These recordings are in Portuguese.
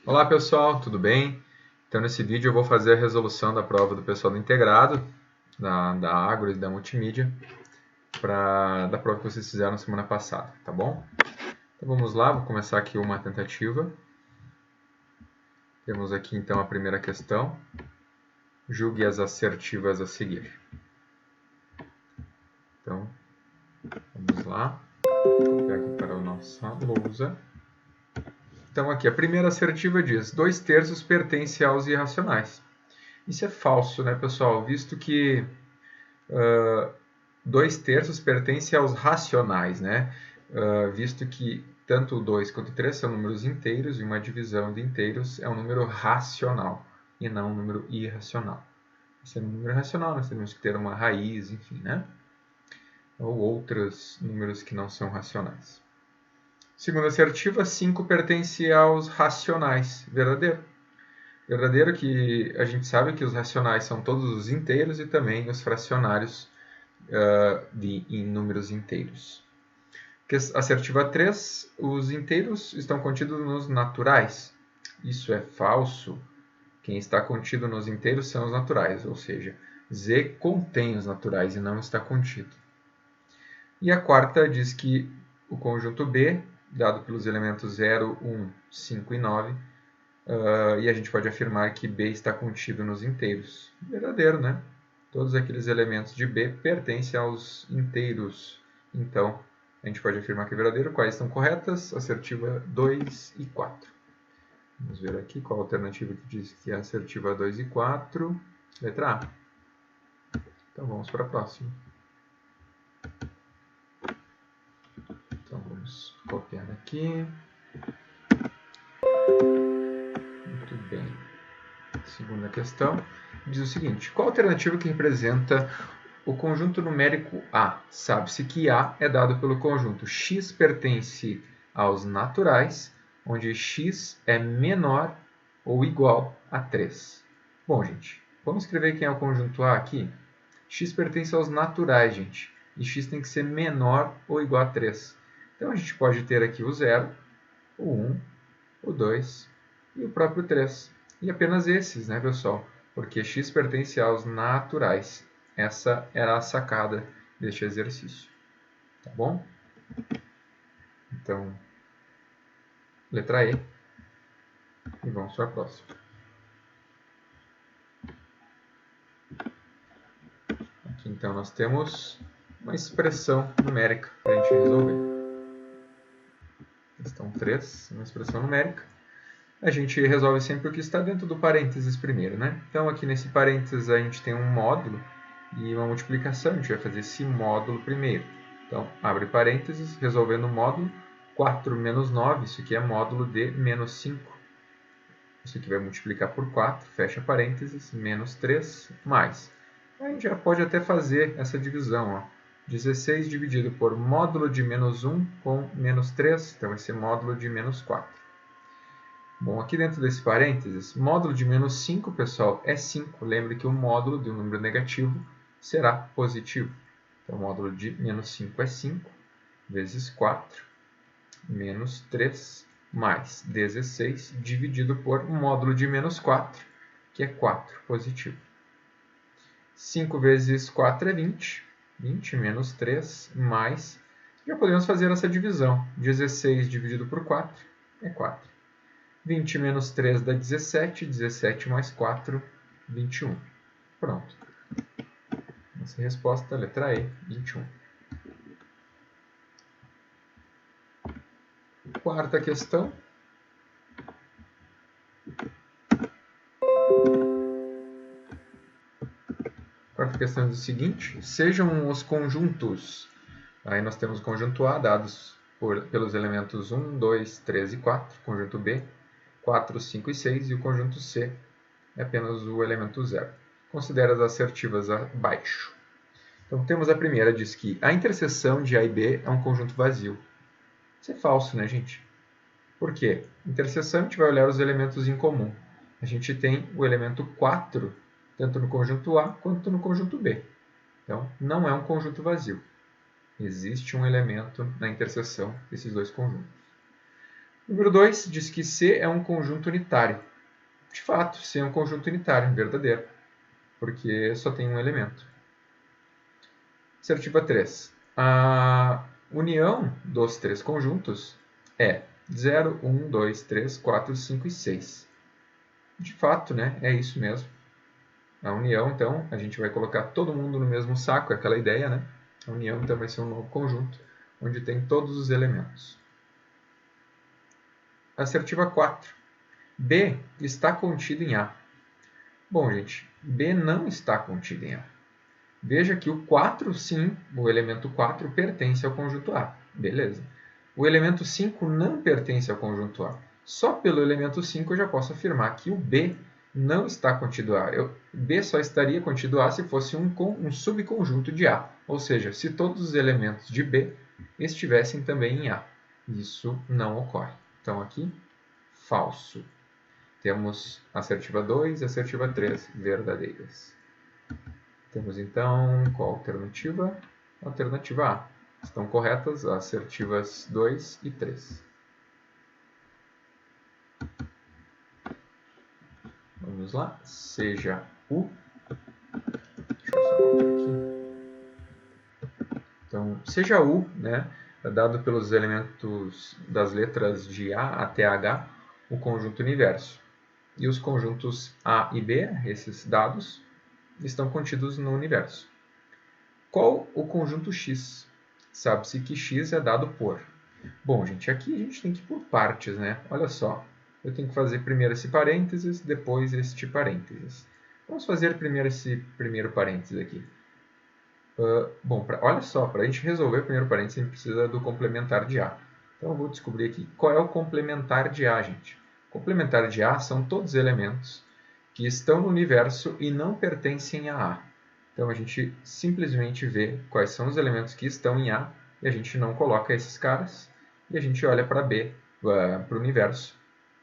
Olá pessoal, tudo bem? Então nesse vídeo eu vou fazer a resolução da prova do pessoal do integrado, da Agros e da Multimídia, da prova que vocês fizeram semana passada, tá bom? Então vamos lá, vou começar aqui uma tentativa. Temos aqui então a primeira questão. Julgue as assertivas a seguir. Então, vamos lá. Vou copiar aqui para a nossa lousa. Então aqui, a primeira assertiva diz: 2/3 pertence aos irracionais. Isso é falso, né, pessoal? Visto que 2/3 pertence aos racionais, né? Visto que tanto o 2 quanto o 3 são números inteiros e uma divisão de inteiros é um número racional e não um número irracional. Sendo um número racional, nós temos que ter uma raiz, enfim, né? Ou outros números que não são racionais. Segunda assertiva, 5 pertence aos racionais. Verdadeiro. Verdadeiro que a gente sabe que os racionais são todos os inteiros e também os fracionários em números inteiros. Assertiva 3, os inteiros estão contidos nos naturais. Isso é falso. Quem está contido nos inteiros são os naturais, ou seja, Z contém os naturais e não está contido. E a quarta diz que o conjunto B, dado pelos elementos 0, 1, 5 e 9, e a gente pode afirmar que B está contido nos inteiros. Verdadeiro, né? Todos aqueles elementos de B pertencem aos inteiros. Então, a gente pode afirmar que é verdadeiro. Quais estão corretas? Assertiva 2 e 4. Vamos ver aqui qual a alternativa que diz que é assertiva 2 e 4. Letra A. Então, vamos para a próxima. Então, vamos copiar aqui. Muito bem. Segunda questão diz o seguinte: qual a alternativa que representa o conjunto numérico A? Sabe-se que A é dado pelo conjunto x pertence aos naturais, onde x é menor ou igual a 3. Bom, gente, vamos escrever quem é o conjunto A aqui. X pertence aos naturais, gente, e x tem que ser menor ou igual a 3. Então, a gente pode ter aqui o 0, o 1, o 2 e o próprio 3. E apenas esses, né, pessoal? Porque x pertence aos naturais. Essa era a sacada deste exercício. Tá bom? Então, letra E. E vamos para a próxima. Aqui, então, nós temos uma expressão numérica para a gente resolver. Questão 3, uma expressão numérica. A gente resolve sempre o que está dentro do parênteses primeiro, né? Então, aqui nesse parênteses, a gente tem um módulo e uma multiplicação. A gente vai fazer esse módulo primeiro. Então, abre parênteses, resolvendo o módulo. 4 menos 9, isso aqui é módulo de menos 5. Isso aqui vai multiplicar por 4, fecha parênteses, menos 3, mais. A gente já pode até fazer essa divisão, ó. 16 dividido por módulo de menos 1 com menos 3, então vai ser módulo de menos 4. Bom, aqui dentro desse parênteses, módulo de menos 5, pessoal, é 5. Lembre que o módulo de um número negativo será positivo. Então, o módulo de menos 5 é 5, vezes 4, menos 3, mais 16, dividido por módulo de menos 4, que é 4, positivo. 5 vezes 4 é 20. 20 menos 3, mais... Já podemos fazer essa divisão. 16 dividido por 4 é 4. 20 menos 3 dá 17. 17 mais 4, 21. Pronto. Nossa resposta, letra E, 21. Quarta questão. Quarta questão diz o seguinte: sejam os conjuntos. Aí nós temos o conjunto A, dados pelos elementos 1, 2, 3 e 4. Conjunto B, 4, 5 e 6. E o conjunto C é apenas o elemento 0. Considere as assertivas abaixo. Então, temos a primeira, diz que a interseção de A e B é um conjunto vazio. Isso é falso, né, gente? Por quê? Interseção, a gente vai olhar os elementos em comum. A gente tem o elemento 4, tanto no conjunto A quanto no conjunto B. Então, não é um conjunto vazio. Existe um elemento na interseção desses dois conjuntos. Número 2 diz que C é um conjunto unitário. De fato, C é um conjunto unitário, verdadeiro, porque só tem um elemento. Assertiva 3. A união dos três conjuntos é 0, 1, 2, 3, 4, 5 e 6. De fato, né, é isso mesmo. A união, então, a gente vai colocar todo mundo no mesmo saco, é aquela ideia, né? A união, então, vai ser um novo conjunto, onde tem todos os elementos. Assertiva 4. B está contido em A. Bom, gente, B não está contido em A. Veja que o 4, sim, o elemento 4 pertence ao conjunto A. Beleza. O elemento 5 não pertence ao conjunto A. Só pelo elemento 5 eu já posso afirmar que o B não está contido A. B só estaria contido A se fosse um subconjunto de A. Ou seja, se todos os elementos de B estivessem também em A. Isso não ocorre. Então aqui, falso. Temos assertiva 2 e assertiva 3 verdadeiras. Temos então qual alternativa? Alternativa A. Estão corretas as assertivas 2 e 3. Vamos lá. Seja U. Deixa eu só colocar aqui. Então, seja U, né, dado pelos elementos das letras de A até H, o conjunto universo. E os conjuntos A e B, esses dados, estão contidos no universo. Qual o conjunto X? Sabe-se que X é dado por. Bom, gente, aqui a gente tem que ir por partes, né? Olha só, eu tenho que fazer primeiro esse parênteses, depois este parênteses. Vamos fazer primeiro esse primeiro parênteses aqui. Bom, olha só, para a gente resolver o primeiro parênteses, a gente precisa do complementar de A. Então, eu vou descobrir aqui qual é o complementar de A, gente. O complementar de A são todos os elementos que estão no universo e não pertencem a A. Então, a gente simplesmente vê quais são os elementos que estão em A e a gente não coloca esses caras. E a gente olha para B, para o universo,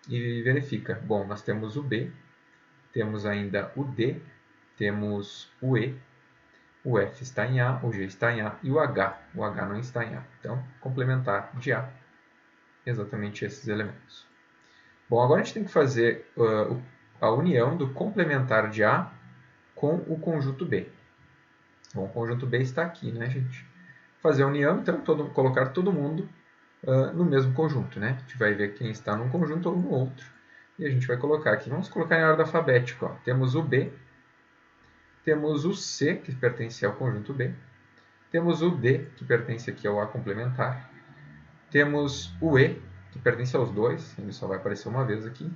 e verifica. Bom, nós temos o B, temos ainda o D, temos o E, o F está em A, o G está em A e o H não está em A. Então, complementar de A, exatamente esses elementos. Bom, agora a gente tem que fazer a união do complementar de A com o conjunto B. Bom, o conjunto B está aqui, né, gente? Fazer a união, então, colocar todo mundo no mesmo conjunto, né? A gente vai ver quem está num conjunto ou no outro. E a gente vai colocar aqui. Vamos colocar em ordem alfabética. Ó. Temos o B, temos o C, que pertence ao conjunto B, temos o D, que pertence aqui ao A complementar, temos o E, que pertence aos dois, ele só vai aparecer uma vez aqui,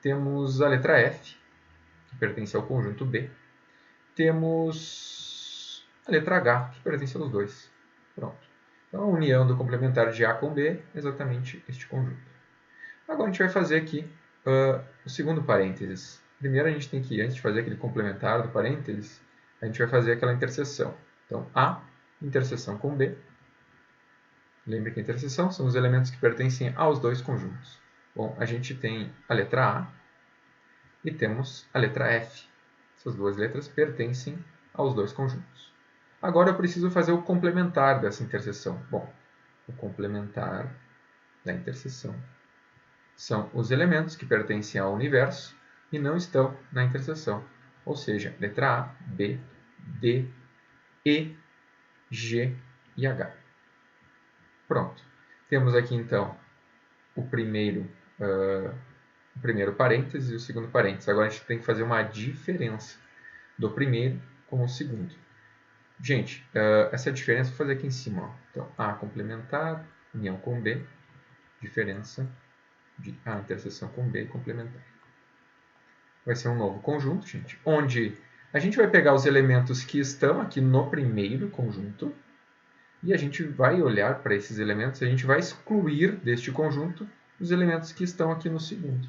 temos a letra F, que pertence ao conjunto B, temos a letra H, que pertence aos dois. Pronto. Então, a união do complementar de A com B é exatamente este conjunto. Agora, a gente vai fazer aqui o segundo parênteses. Primeiro, a gente tem que, antes de fazer aquele complementar do parênteses, a gente vai fazer aquela interseção. Então, A, interseção com B. Lembre que a interseção são os elementos que pertencem aos dois conjuntos. Bom, a gente tem a letra A e temos a letra F. Essas duas letras pertencem aos dois conjuntos. Agora eu preciso fazer o complementar dessa interseção. Bom, o complementar da interseção são os elementos que pertencem ao universo e não estão na interseção. Ou seja, letra A, B, D, E, G e H. Pronto. Temos aqui, então, o primeiro parênteses e o segundo parênteses. Agora a gente tem que fazer uma diferença do primeiro com o segundo. Gente, essa diferença eu vou fazer aqui em cima. Ó. Então, A complementar, união com B, diferença de A interseção com B complementar. Vai ser um novo conjunto, gente, onde a gente vai pegar os elementos que estão aqui no primeiro conjunto e a gente vai olhar para esses elementos e a gente vai excluir deste conjunto os elementos que estão aqui no segundo.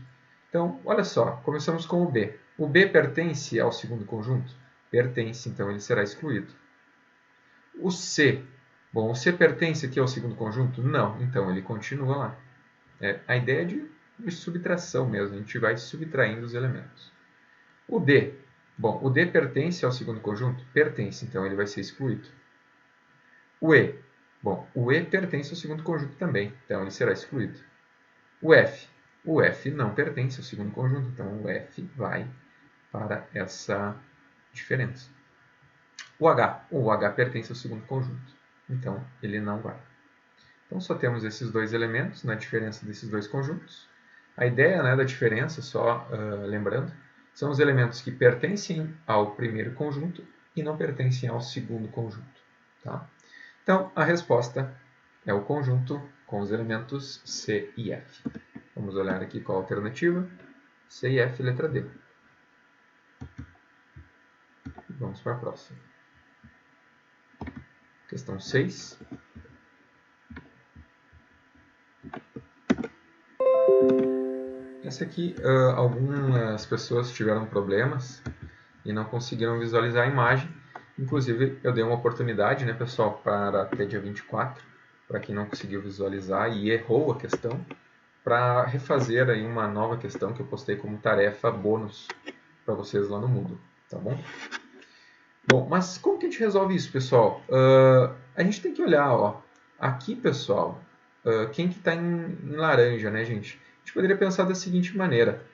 Então, olha só, começamos com o B. O B pertence ao segundo conjunto? Pertence, então ele será excluído. O C. Bom, o C pertence aqui ao segundo conjunto? Não, então ele continua lá. A ideia de subtração mesmo, a gente vai subtraindo os elementos. O D. Bom, o D pertence ao segundo conjunto? Pertence, então ele vai ser excluído. O E. Bom, o E pertence ao segundo conjunto também, então ele será excluído. O F. O F não pertence ao segundo conjunto, então o F vai para essa diferença. O H pertence ao segundo conjunto, então ele não vai. Então só temos esses dois elementos na diferença desses dois conjuntos. A ideia, né, da diferença, só lembrando, são os elementos que pertencem ao primeiro conjunto e não pertencem ao segundo conjunto. Tá? Então a resposta é o conjunto com os elementos C e F. Vamos olhar aqui qual a alternativa. C e F, letra D. Vamos para a próxima. Questão 6. Essa aqui, algumas pessoas tiveram problemas e não conseguiram visualizar a imagem. Inclusive, eu dei uma oportunidade, né, pessoal, para até dia 24, para quem não conseguiu visualizar e errou a questão, para refazer aí uma nova questão que eu postei como tarefa bônus para vocês lá no Moodle, tá bom? Bom, mas como que a gente resolve isso, pessoal? A gente tem que olhar, ó, aqui, pessoal, quem que está em laranja, né, gente? A gente poderia pensar da seguinte maneira.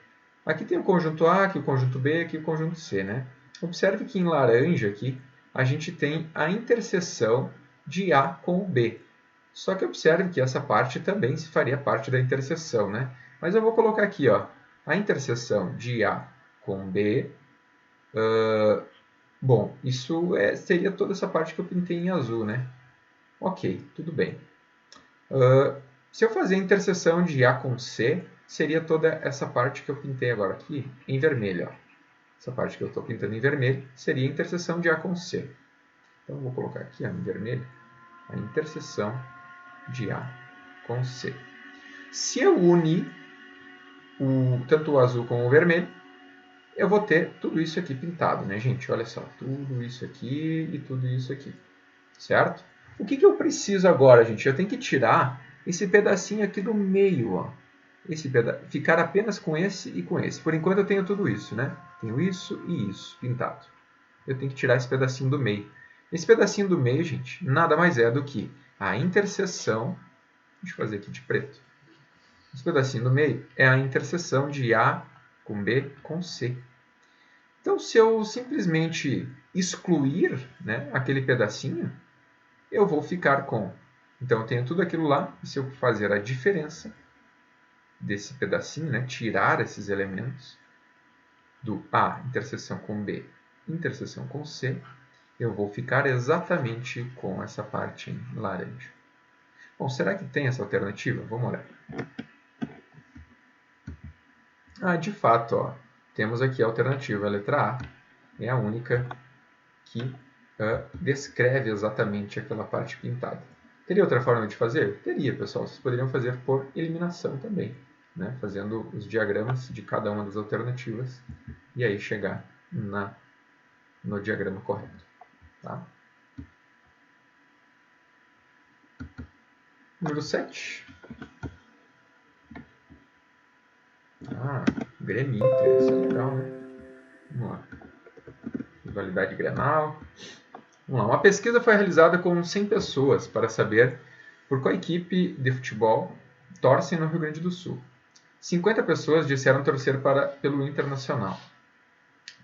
Aqui tem o conjunto A, aqui o conjunto B, aqui o conjunto C, né? Observe que em laranja aqui a gente tem a interseção de A com o B. Só que observe que essa parte também se faria parte da interseção, né? Mas eu vou colocar aqui, ó, a interseção de A com B. Bom, isso seria toda essa parte que eu pintei em azul, né? Ok, tudo bem. Se eu fazer a interseção de A com C, seria toda essa parte que eu pintei agora aqui em vermelho. Ó. Essa parte que eu estou pintando em vermelho seria a interseção de A com C. Então, eu vou colocar aqui ó, em vermelho a interseção de A com C. Se eu unir tanto o azul como o vermelho, eu vou ter tudo isso aqui pintado, né, gente? Olha só, tudo isso aqui e tudo isso aqui, certo? O que eu preciso agora, gente? Eu tenho que tirar esse pedacinho aqui do meio, ó. Ficar apenas com esse e com esse. Por enquanto eu tenho tudo isso, né? Tenho isso e isso pintado. Eu tenho que tirar esse pedacinho do meio. Esse pedacinho do meio, gente, nada mais é do que a interseção... Deixa eu fazer aqui de preto. Esse pedacinho do meio é a interseção de A com B com C. Então, se eu simplesmente excluir, né, aquele pedacinho, eu vou ficar com... Então, eu tenho tudo aquilo lá, e se eu fazer a diferença desse pedacinho, né, tirar esses elementos do A interseção com B, interseção com C, eu vou ficar exatamente com essa parte em laranja. Bom, será que tem essa alternativa? Vamos olhar. De fato, ó, temos aqui a alternativa, a letra A, é a única que descreve exatamente aquela parte pintada. Teria outra forma de fazer? Teria, pessoal. Vocês poderiam fazer por eliminação também, né? Fazendo os diagramas de cada uma das alternativas e aí chegar no diagrama correto. Tá? Número 7. Grêmio Inter. Isso é legal, né? Vamos lá. Rivalidade Grenal. Vamos lá. Uma pesquisa foi realizada com 100 pessoas para saber por qual equipe de futebol torcem no Rio Grande do Sul. 50 pessoas disseram torcer pelo Internacional.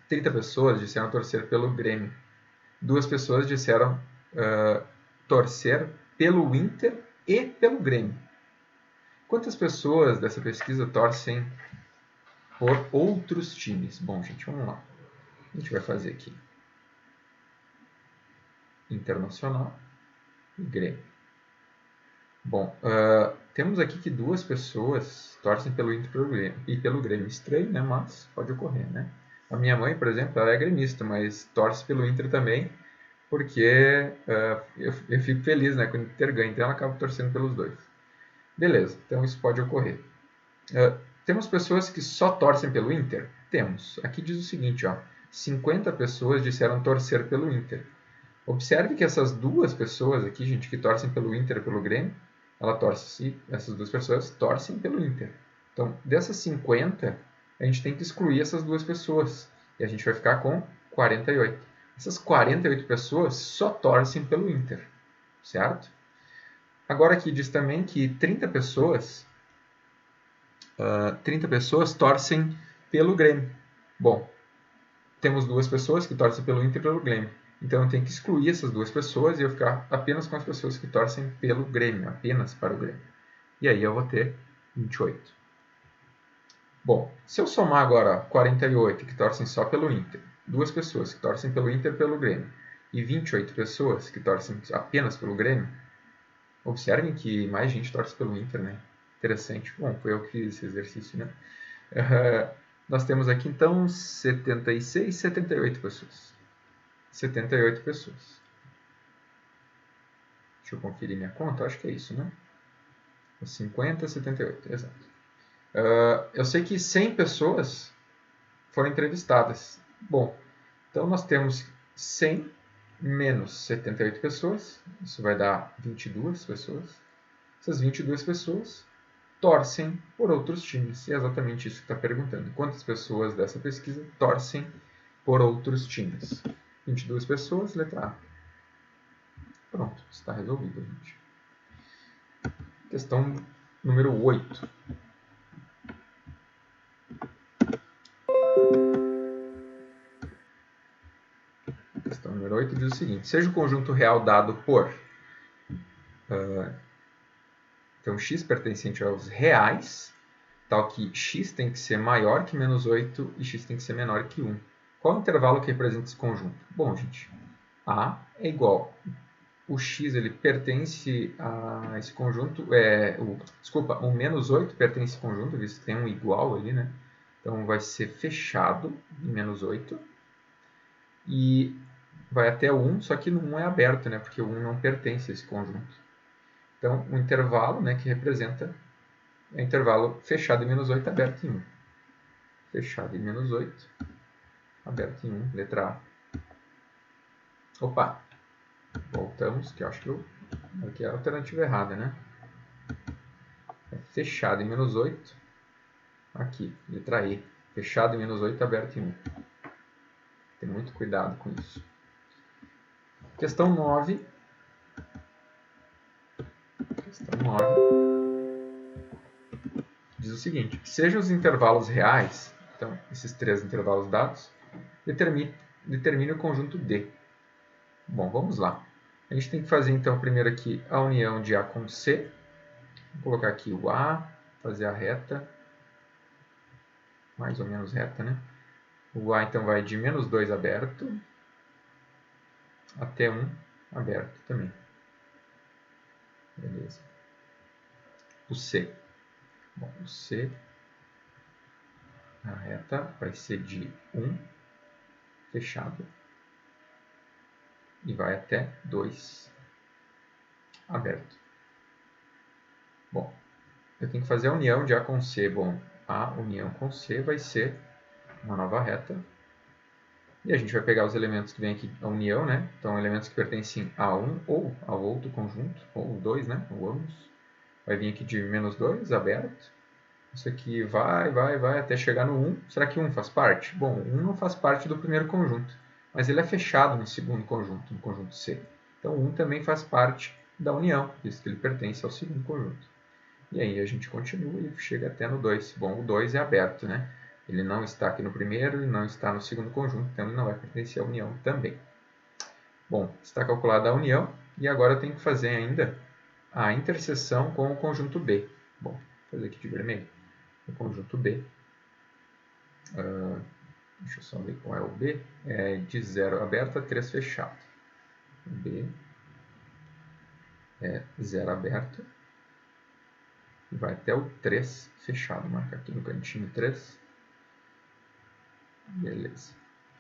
30 pessoas disseram torcer pelo Grêmio. 2 pessoas disseram torcer pelo Inter e pelo Grêmio. Quantas pessoas dessa pesquisa torcem por outros times? Bom, gente, vamos lá. A gente vai fazer aqui. Internacional e Grêmio. Bom, temos aqui que 2 pessoas torcem pelo Inter e pelo Grêmio. Estranho, né? Mas pode ocorrer, né? A minha mãe, por exemplo, ela é gremista, mas torce pelo Inter também, porque eu fico feliz, né, quando o Inter ganha, então ela acaba torcendo pelos dois. Beleza, então isso pode ocorrer. Temos pessoas que só torcem pelo Inter? Temos. Aqui diz o seguinte, ó, 50 pessoas disseram torcer pelo Inter. Observe que essas 2 pessoas aqui, gente, que torcem pelo Inter e pelo Grêmio, essas 2 pessoas torcem pelo Inter. Então, dessas 50, a gente tem que excluir essas 2 pessoas. E a gente vai ficar com 48. Essas 48 pessoas só torcem pelo Inter, certo? Agora aqui diz também que 30 pessoas 30 pessoas torcem pelo Grêmio. Bom, temos 2 pessoas que torcem pelo Inter e pelo Grêmio. Então eu tenho que excluir essas 2 pessoas e eu ficar apenas com as pessoas que torcem pelo Grêmio, apenas para o Grêmio. E aí eu vou ter 28. Bom, se eu somar agora 48 que torcem só pelo Inter, 2 pessoas que torcem pelo Inter e pelo Grêmio, e 28 pessoas que torcem apenas pelo Grêmio, observem que mais gente torce pelo Inter, né? Interessante. Bom, foi eu que fiz esse exercício, né? Nós temos aqui, então, 76, 78 pessoas. 78 pessoas. Deixa eu conferir minha conta. Acho que é isso, né? 50, 78, exato. Eu sei que 100 pessoas foram entrevistadas. Bom, então nós temos 100 menos 78 pessoas. Isso vai dar 22 pessoas. Essas 22 pessoas torcem por outros times. E é exatamente isso que está perguntando. Quantas pessoas dessa pesquisa torcem por outros times? 22 pessoas, letra A. Pronto, está resolvido, gente. Questão número 8. Questão número 8 diz o seguinte. Seja o conjunto real dado por... então, x pertencente aos reais, tal que x tem que ser maior que menos 8 e x tem que ser menor que 1. Qual é o intervalo que representa esse conjunto? Bom, gente, A é igual... O x ele pertence a esse conjunto... desculpa, o menos 8 pertence a esse conjunto, visto que tem um igual ali, né? Então, vai ser fechado em menos 8. E vai até o 1, só que no 1 é aberto, né? Porque o 1 não pertence a esse conjunto. Então, o intervalo, né, que representa é o intervalo fechado em menos 8, aberto em 1. Fechado em menos 8, aberto em 1, letra A. Opa! Voltamos, que eu acho que eu marquei a alternativa errada, né? É fechado em menos 8, aqui, letra E. Fechado em menos 8, aberto em 1. Tem muito cuidado com isso. Questão 9. Questão 9 diz o seguinte. Sejam os intervalos reais, então, esses 3 intervalos dados, determine o conjunto D. Bom, vamos lá. A gente tem que fazer, então, primeiro aqui a união de A com C. Vou colocar aqui o A, fazer a reta, mais ou menos reta, né? O A, então, vai de menos 2 aberto até 1 aberto também. Beleza. O C. Bom, o C, a reta vai ser de 1 fechado e vai até 2 aberto. Bom, eu tenho que fazer a união de A com C. Bom, A união com C vai ser uma nova reta. E a gente vai pegar os elementos que vem aqui, a união, né? Então, elementos que pertencem a um ou ao outro conjunto, ou 2, né? Ou ambos. Vai vir aqui de menos 2, aberto. Isso aqui vai até chegar no 1. Será que 1 faz parte? Bom, 1 não faz parte do primeiro conjunto, mas ele é fechado no segundo conjunto, no conjunto C. Então, 1 também faz parte da união, visto que ele pertence ao segundo conjunto. E aí a gente continua e chega até no 2. Bom, o 2 é aberto, né? Ele não está aqui no primeiro e não está no segundo conjunto, então ele não vai pertencer à união também. Bom, está calculada a união e agora eu tenho que fazer ainda a interseção com o conjunto B. Bom, vou fazer aqui de vermelho. O conjunto B, deixa eu só ver qual é o B, é de 0 aberto a 3 fechado. O B é 0 aberto e vai até o 3 fechado. Marca aqui no cantinho 3. Beleza.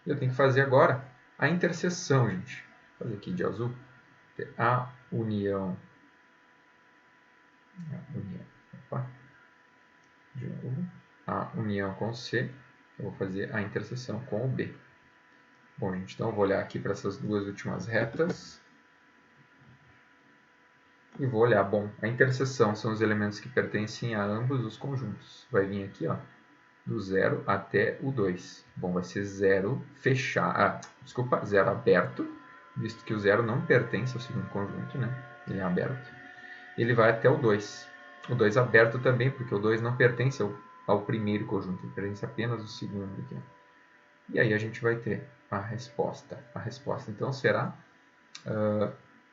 Eu tenho que fazer agora a interseção, gente. Vou fazer aqui de azul. A união. Opa. De novo. A união com C. Eu vou fazer a interseção com o B. Bom, gente, então eu vou olhar aqui para essas duas últimas retas. E vou olhar, bom, a interseção são os elementos que pertencem a ambos os conjuntos. Vai vir aqui, ó, do 0 até o 2. Bom, vai ser 0 fechado, desculpa, 0 aberto, visto que o 0 não pertence ao segundo conjunto, né? Ele é aberto. Ele vai até o 2. O 2 aberto também, porque o 2 não pertence ao primeiro conjunto, ele pertence apenas ao segundo aqui. E aí a gente vai ter a resposta. A resposta então será,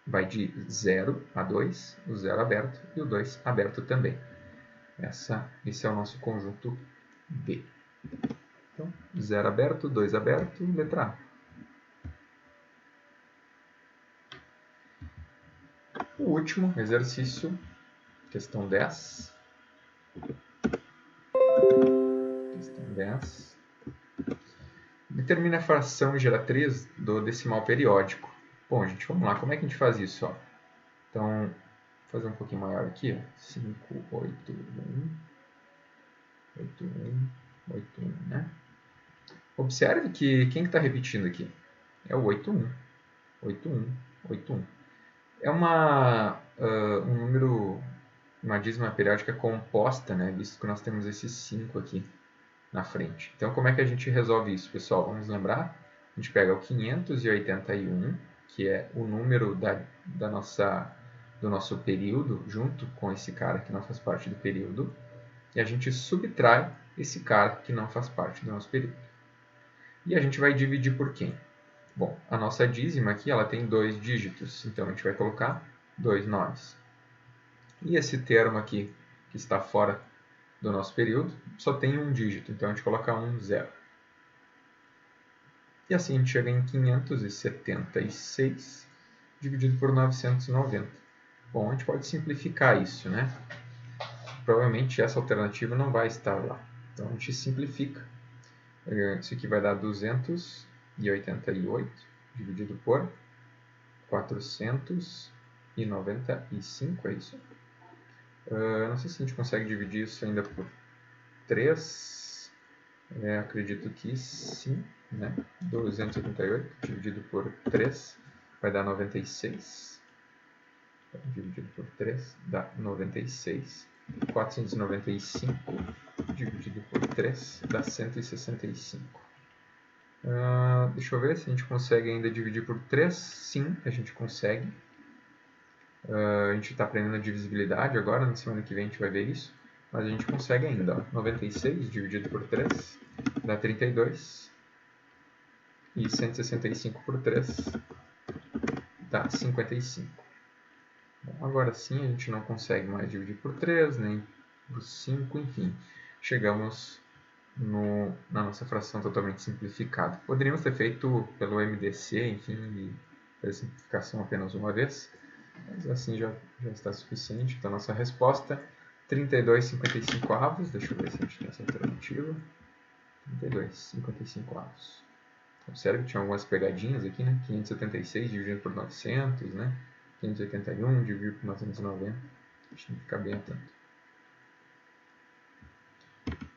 vai de 0 a 2, o 0 aberto e o 2 aberto também. Esse é o nosso conjunto B. Então, 0 aberto, 2 aberto, letra A. O último exercício, questão 10. Questão 10. Determine a fração geratriz do decimal periódico. Bom, gente, vamos lá. Como é que a gente faz isso? Ó? Então, vou fazer um pouquinho maior aqui. Ó. 5, 8, 1, 8, 1, 8, 1, né? Observe que quem está repetindo aqui? É o 8, 1. 8, 1, 8, 1. É um número, uma dízima periódica composta, né? Visto que nós temos esses 5 aqui na frente. Então, como é que a gente resolve isso, pessoal? Vamos lembrar? A gente pega o 581, que é o número do nosso período, junto com esse cara que não faz parte do período, e a gente subtrai esse cara que não faz parte do nosso período. E a gente vai dividir por quem? Bom, a nossa dízima aqui ela tem 2 dígitos, então a gente vai colocar 2 nomes. E esse termo aqui, que está fora do nosso período, só tem um dígito, então a gente coloca 1, 0. E assim a gente chega em 576 dividido por 990. Bom, a gente pode simplificar isso, né? Provavelmente essa alternativa não vai estar lá. Então a gente simplifica. Isso aqui vai dar 288 dividido por 495, é isso? Não sei se a gente consegue dividir isso ainda por 3. Acredito que sim, né? 288 dividido por 3 vai dar 96. Dividido por 3 dá 96. 495 dividido por 3 dá 165. Deixa eu ver se a gente consegue ainda dividir por 3. Sim, a gente consegue. A gente está aprendendo a divisibilidade agora, na semana que vem a gente vai ver isso. Mas a gente consegue ainda. Ó. 96 dividido por 3 dá 32. E 165 por 3 dá 55. Bom, agora sim a gente não consegue mais dividir por 3, nem por 5, enfim. Chegamos na nossa fração totalmente simplificada. Poderíamos ter feito pelo MDC, enfim, e fazer simplificação apenas uma vez. Mas assim já está suficiente. Então, nossa resposta, 32,55 avos. Deixa eu ver se a gente tem essa alternativa. 32,55 avos. Observe que tinha algumas pegadinhas aqui, né? 576 dividido por 900, né? 581 dividido por 990. A gente tem que ficar bem atento.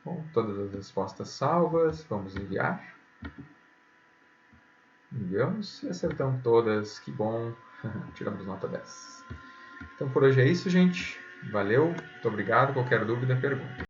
Bom, todas as respostas salvas. Vamos enviar. Enviamos e acertamos todas. Que bom. Tiramos nota 10. Então por hoje é isso, gente. Valeu, muito obrigado. Qualquer dúvida, pergunta.